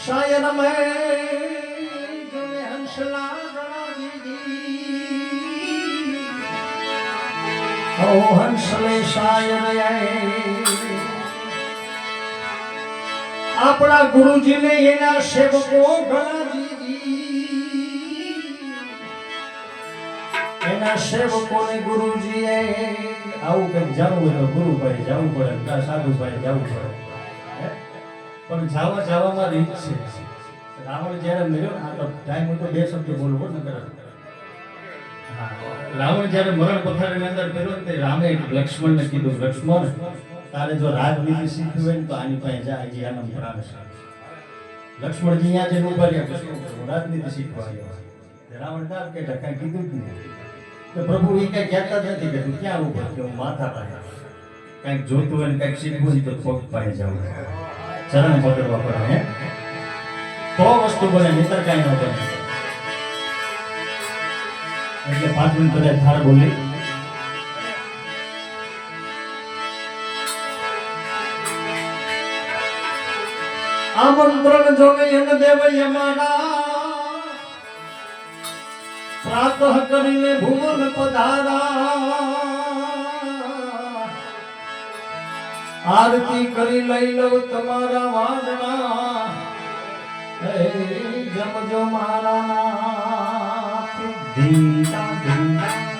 शायर में जुने हंसला ओ हंसले शायर આપણા ગુરુજીને એના સેવકો ગણાજી એના સેવકોને ગુરુજીએ આવું કંઈક જવું હોય તો ગુરુભાઈ જવું પડે સાધુભાઈ જવું પડે પણ જવામાં રીત છે રાવણ જ્યારે મળ્યો આ તો ટાઈમ હતો બે શબ્દ બોલવો ન કરે રાવણ જ્યારે મરણ પથારીની અંદર કર્યો તે રામે લક્ષ્મણને કીધું લક્ષ્મણ તારે જો રાજનીતિ શીખવી હોય ને તો આની પાસે જા હજી આનંદ પ્રાણ છે લક્ષ્મણજી અહીંયા જઈને ઉભા રહ્યા પછી રાજનીતિ શીખવા આવ્યો રાવણ કામ કે કાંઈ કીધું જ નહીં તો પ્રભુ એ કઈ કહેતા જ નથી કે તું ક્યાં ઉભો કે હું માથા પાસે કંઈક જોતું હોય ને કંઈક શીખવું હોય તો પગ પાસે જવું ચરણ પકડવા પડે હે તો વસ્તુ બને નહીતર કાંઈ ન બને એટલે 5 મિનિટ બધા થાળ બોલી આમંત્રણ જોને એને દેવય અમારા પ્રાતઃ કરીને ભુવન પધારા આરતી કરી લઈ લઉં તમારા વાદના જમજો મારા ના ધીરા ધીરા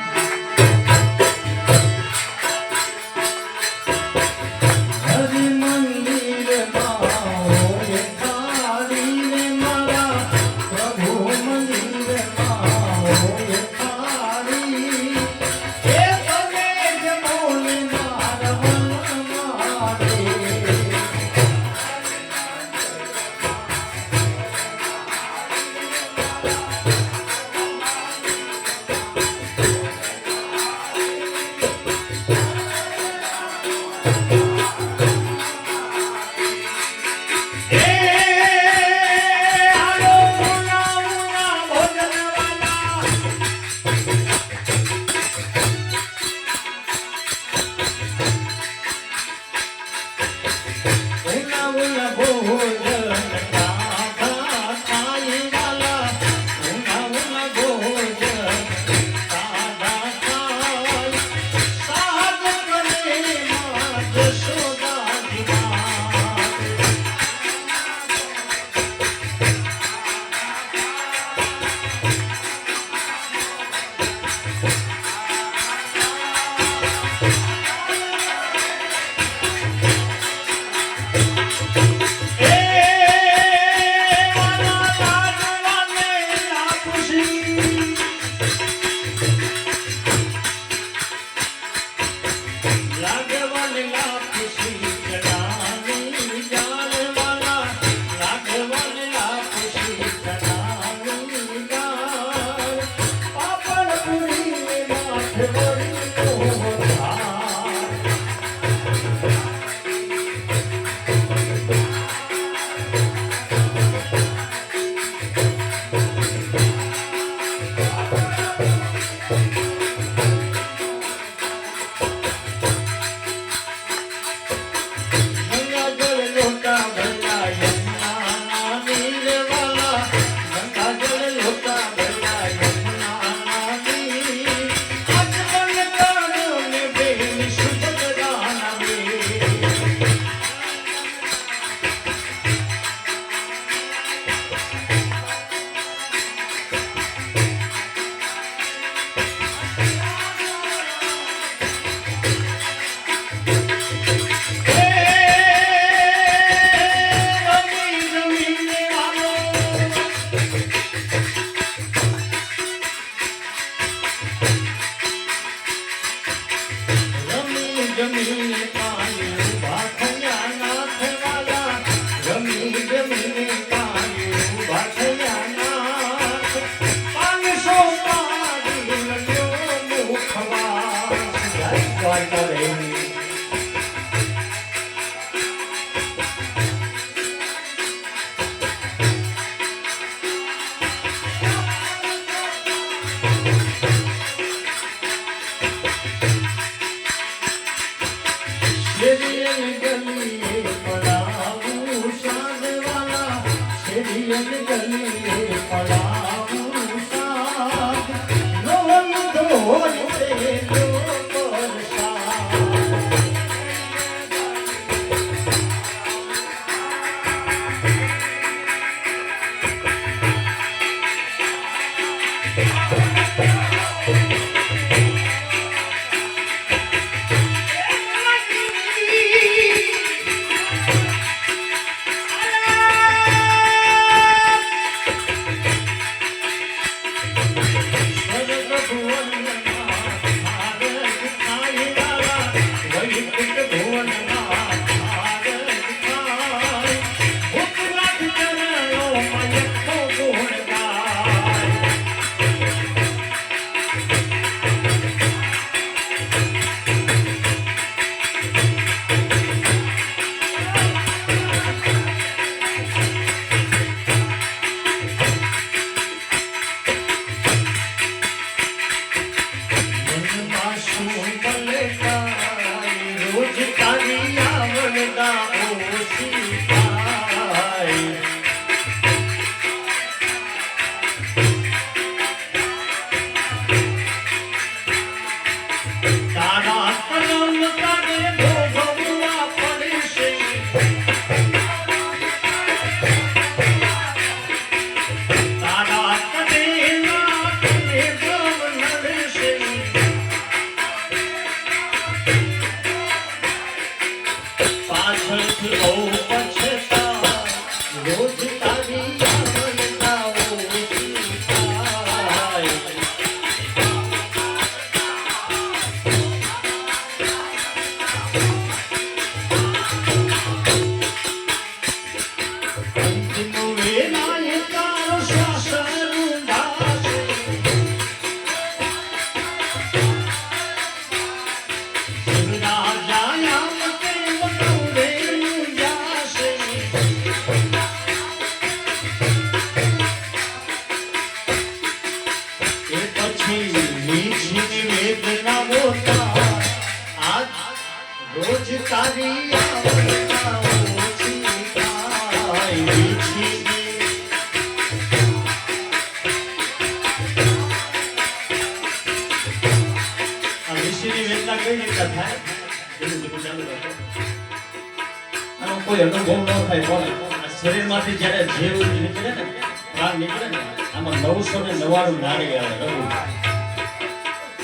કોઈ અનુભવ ન થાય પણ શરીરમાંથી જ્યારે જીવ નીકળે ને પ્રાણ નીકળે ને આમાં 999 નાડી આવે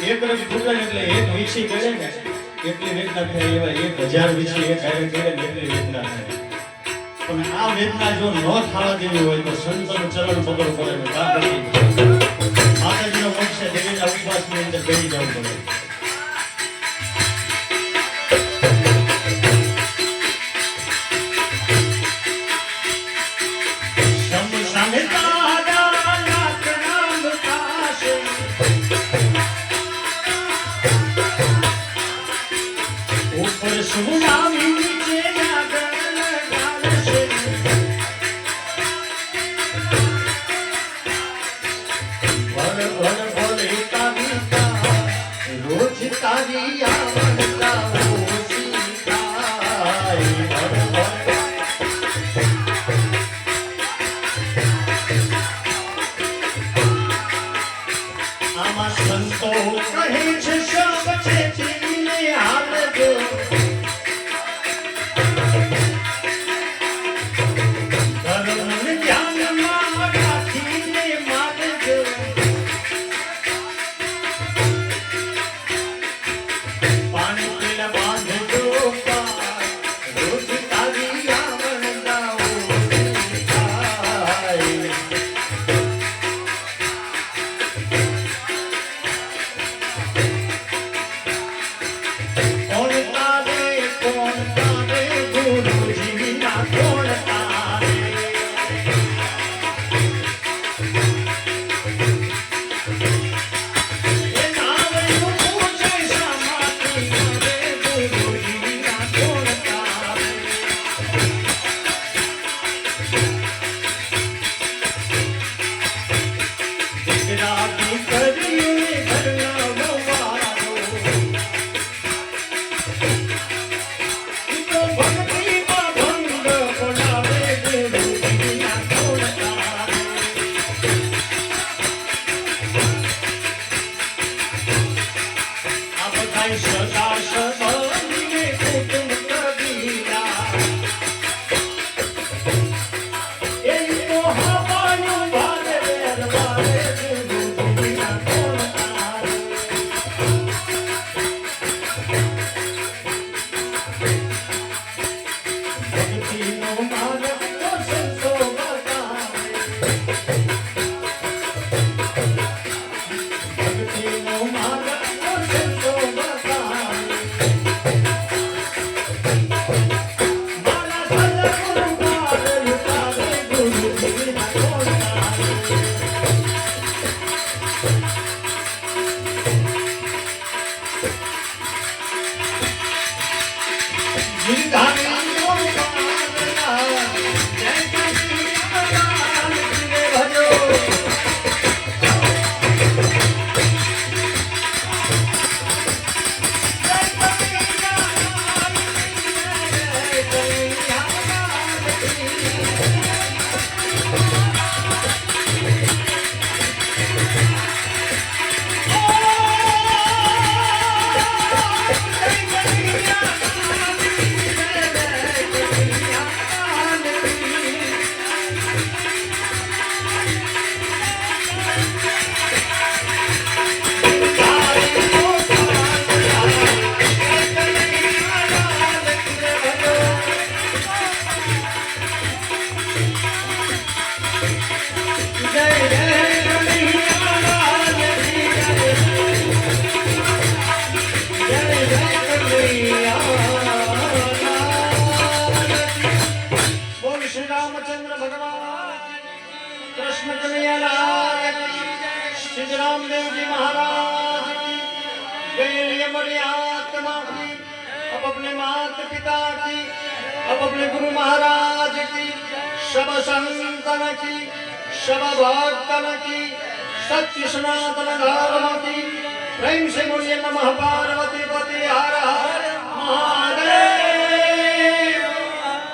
એક રસ ફૂટે એટલે એક વીછી ગળે ને એટલી વેદના થાય એવા 1000 વીછી એક હારે ગળે ને એટલી વેદના થાય પણ આ વેદના જો ન થવા દેવી હોય તો સંતોનું ચરણ પકડવું પડે કામ કરી માતાજીનો મોક્ષ દેવીના ઉપવાસની અંદર બેસી જવું પડે रामचंद्र भगवान कृष्ण कन्हैया लाल श्री रामदेव जी महाराज की गैर मर्यादा की अब अपने माता पिता की अब अपने गुरु महाराज की सब संतन की सब भक्तन की सत्य सनातन धर्म की प्रेम से बोलिए नमः पार्वती पति हर हर महादेव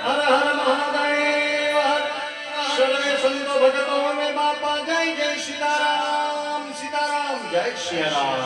हर हर महादेव सर्वे संत भक्तों में बापा जय जय सीताराम सीताराम जय श्री राम।